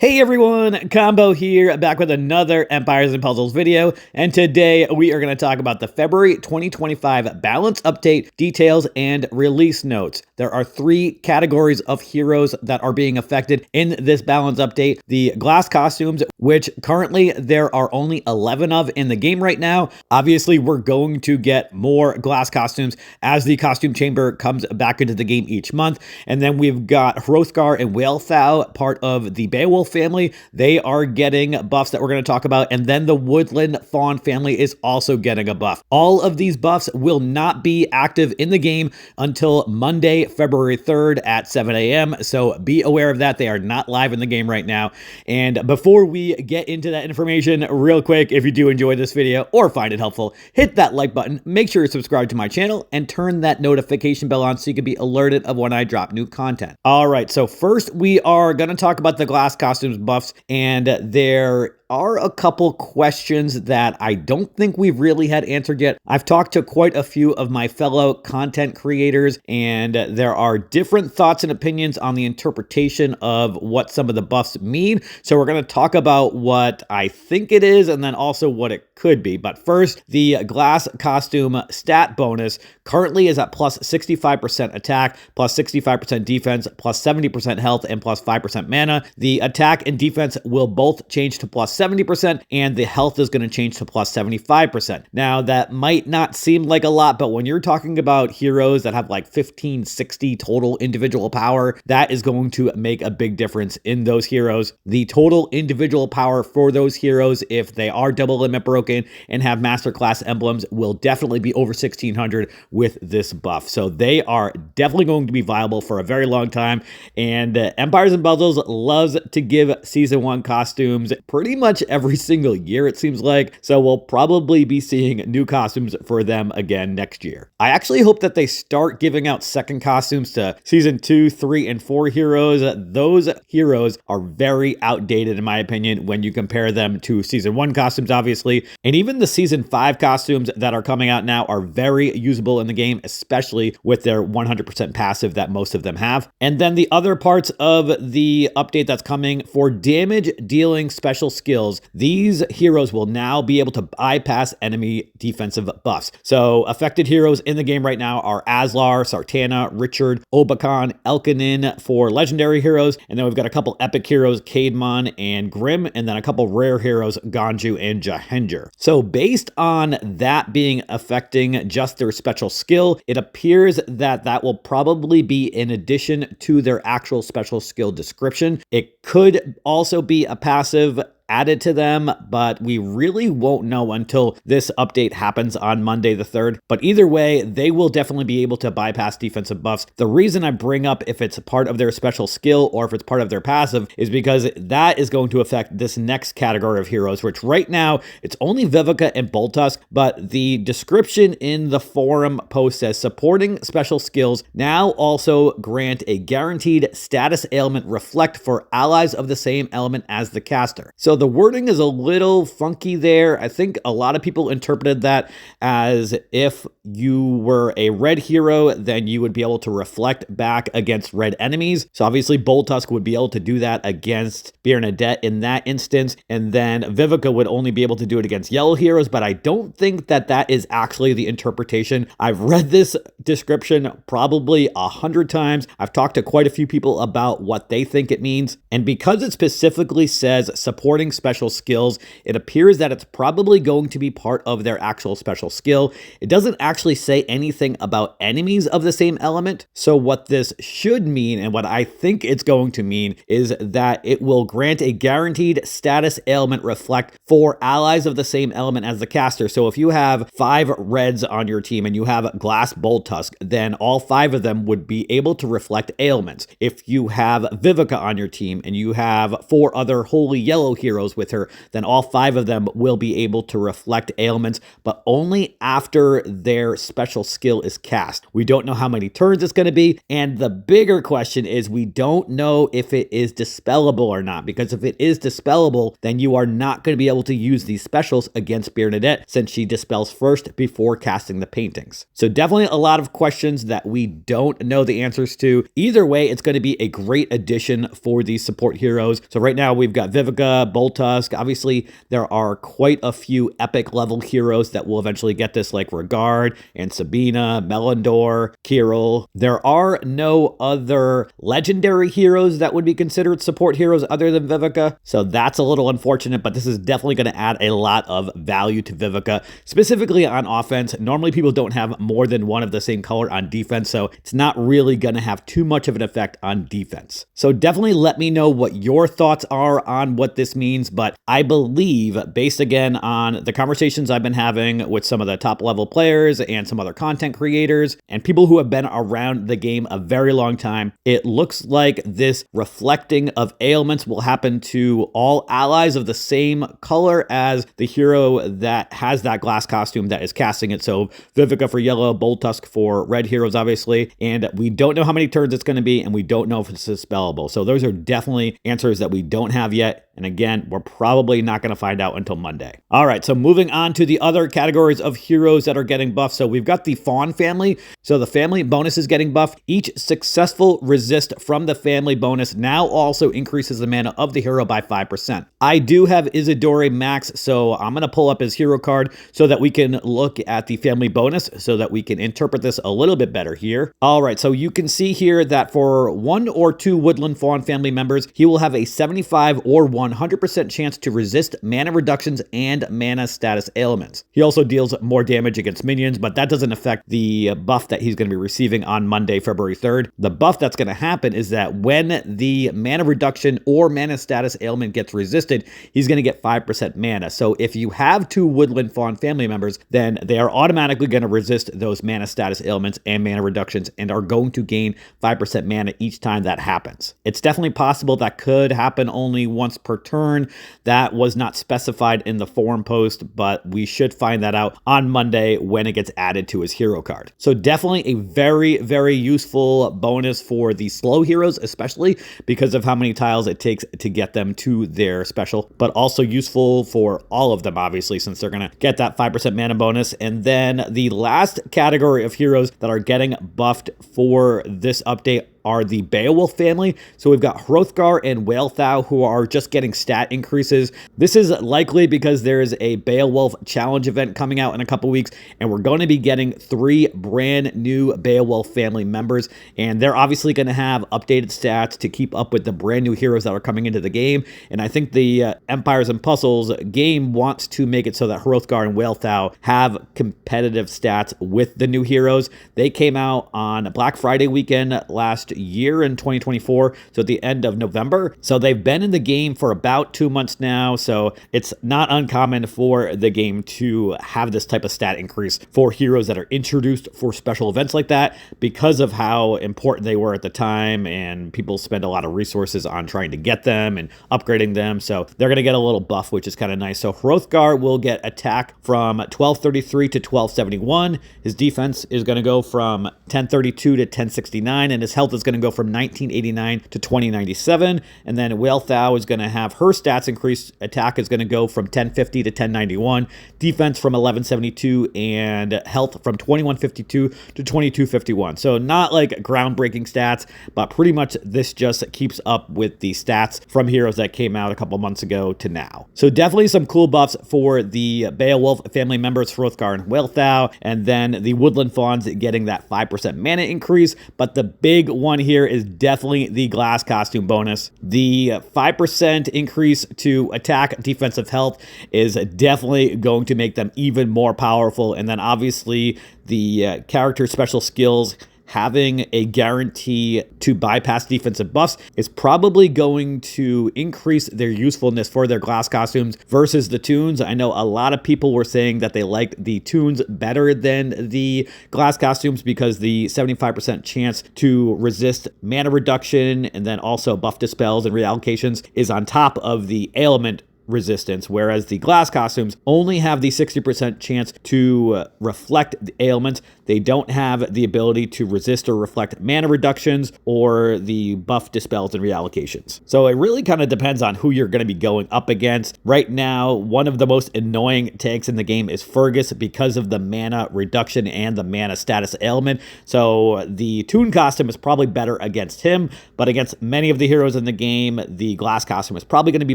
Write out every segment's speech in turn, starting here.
Hey everyone, Combo here, back with another Empires and Puzzles video, and today we are going to talk about the February 2025 balance update, details, and release notes. There are three categories of heroes that are being affected in this balance update. The glass costumes, which currently there are only 11 of in the game right now. Obviously, we're going to get more glass costumes as the costume chamber comes back into the game each month. And then we've got Hrothgar and Wealhtheow, part of the Beowulf family. They are getting buffs that we're going to talk about. And then the Woodland Fawn family is also getting a buff. All of these buffs will not be active in the game until Monday, February 3rd at 7 a.m. So be aware of that. They are not live in the game right now. And before we get into that information, real quick, if you do enjoy this video or find it helpful, hit that like button, make sure you're subscribed to my channel, and turn that notification bell on so you can be alerted of when I drop new content. All right, so first we are going to talk about the glass costumes buffs, and there are a couple questions that I don't think we've really had answered yet. I've talked to quite a few of my fellow content creators, and there are different thoughts and opinions on the interpretation of what some of the buffs mean. So we're going to talk about what I think it is and then also what it could be. But first, the glass costume stat bonus currently is at plus 65% attack, plus 65% defense, plus 70% health, and plus 5% mana. The attack and defense will both change to plus 70%, and the health is going to change to plus 75%. Now, that might not seem like a lot, but when you're talking about heroes that have like 15, 60 total individual power, that is going to make a big difference in those heroes. The total individual power for those heroes, if they are double limit broken and have master class emblems, will definitely be over 1600 with this buff. So they are definitely going to be viable for a very long time. And Empires and Puzzles loves to give season 1 costumes pretty much every single year, it seems like. So we'll probably be seeing new costumes for them again next year. I actually hope that they start giving out second costumes to season 2, 3, and 4 heroes. Those heroes are very outdated in my opinion when you compare them to season 1 costumes, obviously. And even the season 5 costumes that are coming out now are very usable in the game, especially with their 100% passive that most of them have. And then the other parts of the update that's coming for damage dealing special skills, these heroes will now be able to bypass enemy defensive buffs. So affected heroes in the game right now are Aslar, Sartana, Richard, Obakan, Elkanin for legendary heroes, and then we've got a couple epic heroes, Caedmon and Grim, and then a couple rare heroes, Ganju and Jahenger. So based on that being affecting just their special skill, it appears that that will probably be in addition to their actual special skill description. It could also be a passive added to them, but we really won't know until this update happens on Monday the 3rd. But either way, they will definitely be able to bypass defensive buffs. The reason I bring up if it's part of their special skill or if it's part of their passive is because that is going to affect this next category of heroes, which right now it's only Vivica and Boltusk, but the description in the forum post says supporting special skills now also grant a guaranteed status ailment reflect for allies of the same element as the caster. So the wording is a little funky there. I think a lot of people interpreted that as if you were a red hero, then you would be able to reflect back against red enemies. So obviously Boltusk would be able to do that against Bernadette in that instance. And then Vivica would only be able to do it against yellow heroes. But I don't think that that is actually the interpretation. I've read this description probably 100 times. I've talked to quite a few people about what they think it means. And because it specifically says supporting special skills, it appears that it's probably going to be part of their actual special skill. It doesn't actually say anything about enemies of the same element. So what this should mean, and what I think it's going to mean, is that it will grant a guaranteed status ailment reflect for allies of the same element as the caster. So if you have 5 reds on your team and you have glass Boltusk, then all 5 of them would be able to reflect ailments. If you have Vivica on your team and you have 4 other holy yellow heroes heroes with her, then all 5 of them will be able to reflect ailments, but only after their special skill is cast. We don't know how many turns it's going to be, and the bigger question is we don't know if it is dispellable or not, because if it is dispellable, then you are not going to be able to use these specials against Bernadette since she dispels first before casting the paintings. So definitely a lot of questions that we don't know the answers to. Either way, it's going to be a great addition for these support heroes. So right now we've got Vivica, Boltusk. Obviously, there are quite a few epic level heroes that will eventually get this, like Regard and Sabina, Melindor, Kirill. There are no other legendary heroes that would be considered support heroes other than Vivica. So that's a little unfortunate, but this is definitely going to add a lot of value to Vivica, specifically on offense. Normally people don't have more than one of the same color on defense, so it's not really going to have too much of an effect on defense. So definitely let me know what your thoughts are on what this means, but I believe, based again on the conversations I've been having with some of the top level players and some other content creators and people who have been around the game a very long time, it looks like this reflecting of ailments will happen to all allies of the same color as the hero that has that glass costume that is casting it. So Vivica for yellow, Boltusk for red heroes, obviously. And we don't know how many turns it's going to be, and we don't know if it's dispellable. So those are definitely answers that we don't have yet. And again, we're probably not going to find out until Monday. All right, so moving on to the other categories of heroes that are getting buffed. So we've got the Fawn family. So the family bonus is getting buffed. Each successful resist from the family bonus now also increases the mana of the hero by 5%. I do have Isidore max, so I'm going to pull up his hero card so that we can look at the family bonus so that we can interpret this a little bit better here. All right, so you can see here that for 1 or 2 Woodland Fawn family members, he will have a 75 or 100% chance to resist mana reductions and mana status ailments. He also deals more damage against minions, but that doesn't affect the buff that he's going to be receiving on Monday, February 3rd. The buff that's going to happen is that when the mana reduction or mana status ailment gets resisted, he's going to get 5% mana. So if you have 2 Woodland Fawn family members, then they are automatically going to resist those mana status ailments and mana reductions and are going to gain 5% mana each time that happens. It's definitely possible that could happen only once per turn. That was not specified in the forum post, but we should find that out on Monday when it gets added to his hero card. So definitely a very, very useful bonus for the slow heroes, especially because of how many tiles it takes to get them to their special, but also useful for all of them, obviously, since they're going to get that 5% mana bonus. And then the last category of heroes that are getting buffed for this update are the Beowulf family. So we've got Hrothgar and Wealhtheow who are just getting stat increases. This is likely because there is a Beowulf challenge event coming out in a couple weeks, and we're going to be getting 3 brand new Beowulf family members, and they're obviously going to have updated stats to keep up with the brand new heroes that are coming into the game. And I think the Empires and Puzzles game wants to make it so that Hrothgar and Wealhtheow have competitive stats with the new heroes. They came out on Black Friday weekend last year in 2024, so at the end of November. So they've been in the game for about 2 months now, so it's not uncommon for the game to have this type of stat increase for heroes that are introduced for special events like that because of how important they were at the time, and people spend a lot of resources on trying to get them and upgrading them, so they're going to get a little buff, which is kind of nice. So Hrothgar will get attack from 1233 to 1271. His defense is going to go from 1032 to 1069, and his health is going to go from 1989 to 2097. And then Wealhtheow is going to have her stats increase. Attack is going to go from 1050 to 1091, defense from 1172, and health from 2152 to 2251. So not like groundbreaking stats, but pretty much this just keeps up with the stats from heroes that came out a couple months ago to now. So definitely some cool buffs for the Beowulf family members, Hrothgar and Wealhtheow, and then the Woodland Fawns getting that 5% mana increase. But the big one here is definitely the glass costume bonus. The 5% increase to attack, defensive health is definitely going to make them even more powerful. And then obviously the character special skills having a guarantee to bypass defensive buffs is probably going to increase their usefulness for their glass costumes versus the tunes. I know a lot of people were saying that they liked the tunes better than the glass costumes because the 75% chance to resist mana reduction and then also buff dispels and reallocations is on top of the ailment resistance, whereas the glass costumes only have the 60% chance to reflect the ailments. They don't have the ability to resist or reflect mana reductions or the buff dispels and reallocations. So it really kind of depends on who you're going to be going up against. Right now, one of the most annoying tanks in the game is Fergus because of the mana reduction and the mana status ailment. So the Toon costume is probably better against him, but against many of the heroes in the game, the glass costume is probably going to be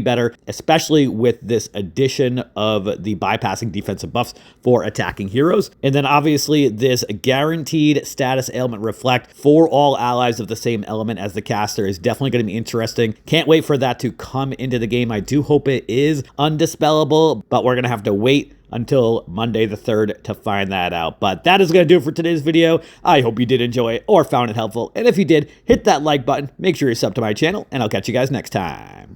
better, especially with this addition of the bypassing defensive buffs for attacking heroes. And then obviously this guaranteed status ailment reflect for all allies of the same element as the caster is definitely going to be interesting. Can't wait for that to come into the game. I do hope it is undispellable, but we're going to have to wait until Monday the 3rd to find that out. But that is going to do it for today's video. I hope you did enjoy it or found it helpful. And if you did, hit that like button, make sure you sub to my channel, and I'll catch you guys next time.